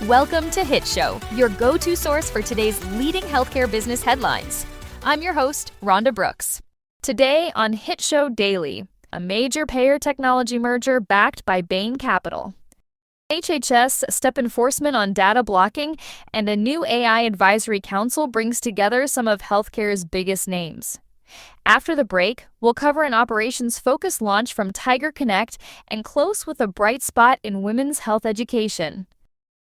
Welcome to HITshow, your go-to source for today's leading healthcare business headlines. I'm your host, Rhonda Brooks. Today on HITshow Daily, a major payer technology merger backed by Bain Capital. HHS step enforcement on data blocking, and a new AI advisory council brings together some of healthcare's biggest names. After the break, we'll cover an operations-focused launch from TigerConnect and close with a bright spot in women's health education.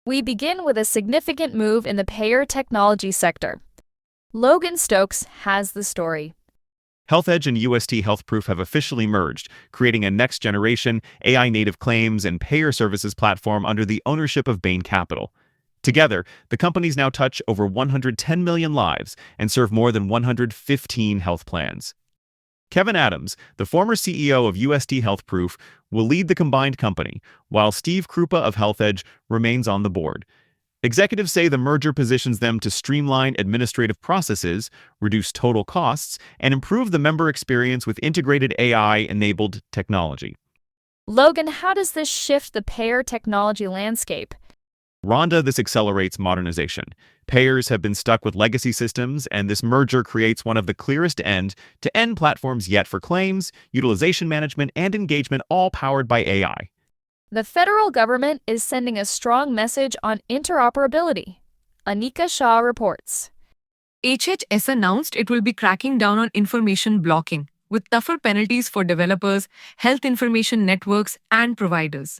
We begin with a significant move in the payer technology sector. Logan Stokes has the story. HealthEdge and UST HealthProof have officially merged, creating a next-generation AI-native claims and payer services platform under the ownership of Bain Capital. Together, the companies now touch over 110 million lives and serve more than 115 health plans. Kevin Adams, the former CEO of UST HealthProof, will lead the combined company, while Steve Krupa of HealthEdge remains on the board. Executives say the merger positions them to streamline administrative processes, reduce total costs, and improve the member experience with integrated AI-enabled technology. Logan, how does this shift the payer technology landscape? Rhonda, this accelerates modernization. Payers have been stuck with legacy systems, and this merger creates one of the clearest end-to-end platforms yet for claims, utilization management, and engagement, all powered by AI. The federal government is sending a strong message on interoperability. Anika Shah reports. HHS announced it will be cracking down on information blocking, with tougher penalties for developers, health information networks, and providers.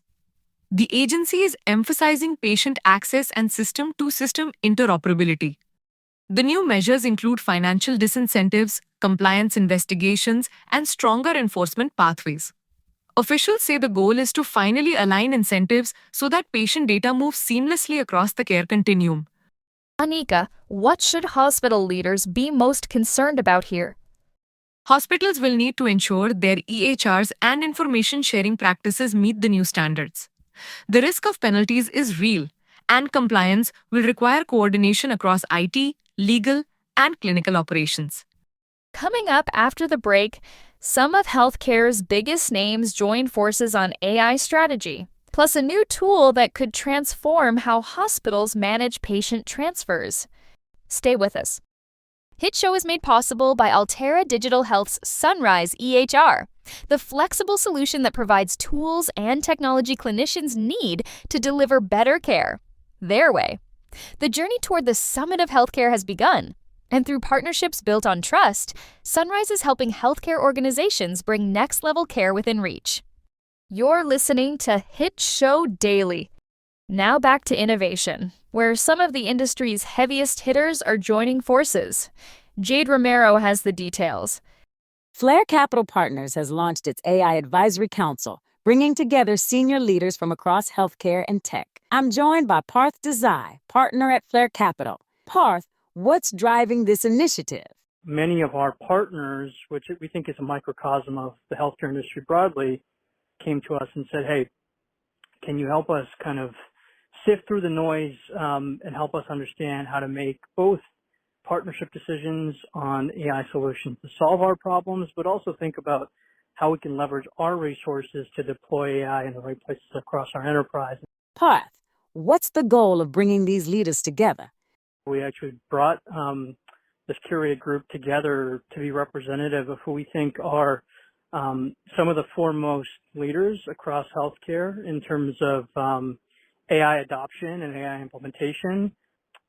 The agency is emphasizing patient access and system-to-system interoperability. The new measures include financial disincentives, compliance investigations, and stronger enforcement pathways. Officials say the goal is to finally align incentives so that patient data moves seamlessly across the care continuum. Anika, what should hospital leaders be most concerned about here? Hospitals will need to ensure their EHRs and information sharing practices meet the new standards. The risk of penalties is real, and compliance will require coordination across IT, legal, and clinical operations. Coming up after the break, some of healthcare's biggest names join forces on AI strategy, plus a new tool that could transform how hospitals manage patient transfers. Stay with us. HITshow is made possible by Altera Digital Health's Sunrise EHR, the flexible solution that provides tools and technology clinicians need to deliver better care, their way. The journey toward the summit of healthcare has begun, and through partnerships built on trust, Sunrise is helping healthcare organizations bring next-level care within reach. You're listening to HITshow Daily. Now back to innovation, where some of the industry's heaviest hitters are joining forces. Jade Romero has the details. Flare Capital Partners has launched its AI Advisory Council, bringing together senior leaders from across healthcare and tech. I'm joined by Parth Desai, partner at Flare Capital. Parth, what's driving this initiative? Many of our partners, which we think is a microcosm of the healthcare industry broadly, came to us and said, hey, can you help us kind of sift through the noise and help us understand how to make both partnership decisions on AI solutions to solve our problems, but also think about how we can leverage our resources to deploy AI in the right places across our enterprise. Parth, what's the goal of bringing these leaders together? We actually brought this curated group together to be representative of who we think are some of the foremost leaders across healthcare in terms of AI adoption and AI implementation,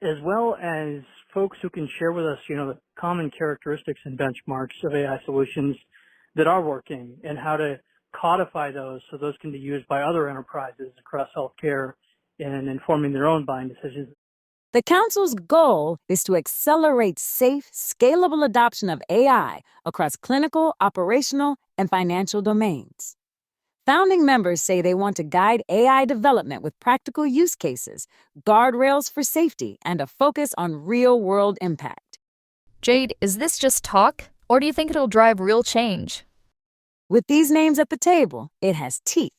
as well as folks who can share with us, the common characteristics and benchmarks of AI solutions that are working and how to codify those so those can be used by other enterprises across healthcare in informing their own buying decisions. The Council's goal is to accelerate safe, scalable adoption of AI across clinical, operational, and financial domains. Founding members say they want to guide AI development with practical use cases, guardrails for safety, and a focus on real-world impact. Jade, is this just talk, or do you think it'll drive real change? With these names at the table, it has teeth.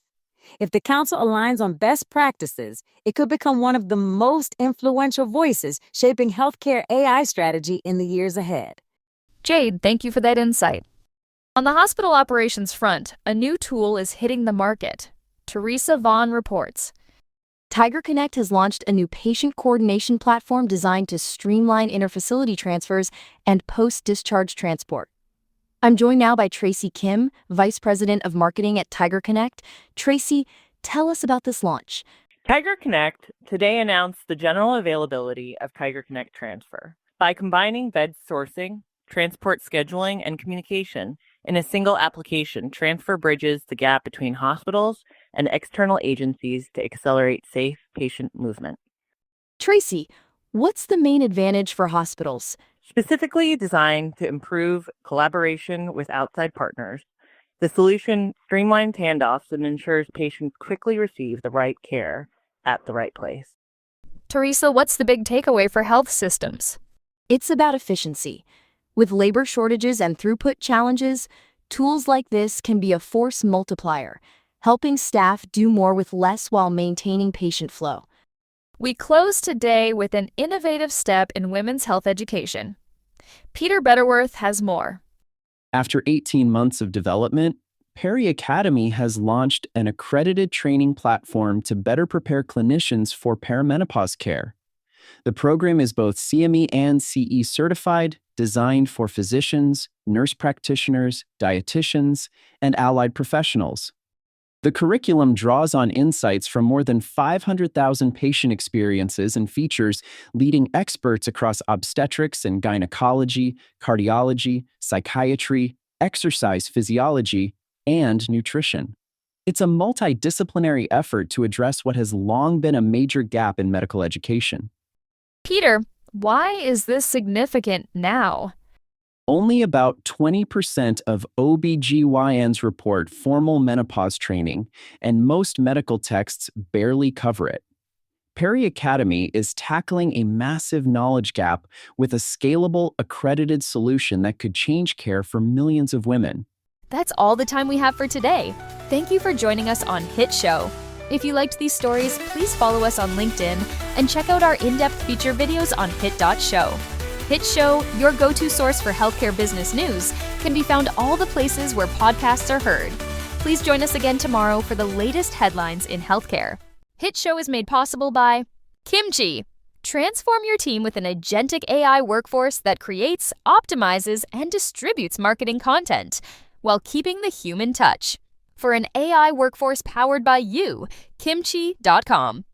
If the council aligns on best practices, it could become one of the most influential voices shaping healthcare AI strategy in the years ahead. Jade, thank you for that insight. On the hospital operations front, a new tool is hitting the market. Teresa Vaughn reports. TigerConnect has launched a new patient coordination platform designed to streamline interfacility transfers and post-discharge transport. I'm joined now by Tracy Kim, Vice President of Marketing at TigerConnect. Tracy, tell us about this launch. TigerConnect today announced the general availability of TigerConnect Transfer. By combining bed sourcing, transport scheduling, and communication in a single application, Transfer bridges the gap between hospitals and external agencies to accelerate safe patient movement. Tracy, what's the main advantage for hospitals? Specifically designed to improve collaboration with outside partners, the solution streamlines handoffs and ensures patients quickly receive the right care at the right place. Teresa, what's the big takeaway for health systems? It's about efficiency. With labor shortages and throughput challenges, tools like this can be a force multiplier, helping staff do more with less while maintaining patient flow. We close today with an innovative step in women's health education. Peter Betterworth has more. After 18 months of development, Peri Academy has launched an accredited training platform to better prepare clinicians for perimenopause care. The program is both CME and CE certified, designed for physicians, nurse practitioners, dietitians, and allied professionals. The curriculum draws on insights from more than 500,000 patient experiences and features leading experts across obstetrics and gynecology, cardiology, psychiatry, exercise physiology, and nutrition. It's a multidisciplinary effort to address what has long been a major gap in medical education. Peter, why is this significant now? Only about 20% of OBGYNs report formal menopause training, and most medical texts barely cover it. Peri Academy is tackling a massive knowledge gap with a scalable, accredited solution that could change care for millions of women. That's all the time we have for today. Thank you for joining us on HITshow. If you liked these stories, please follow us on LinkedIn and check out our in-depth feature videos on HIT.show. HITshow, your go-to source for healthcare business news, can be found all the places where podcasts are heard. Please join us again tomorrow for the latest headlines in healthcare. HITshow is made possible by Kimchi. Transform your team with an agentic AI workforce that creates, optimizes, and distributes marketing content while keeping the human touch. For an AI workforce powered by you, Kimchi.com.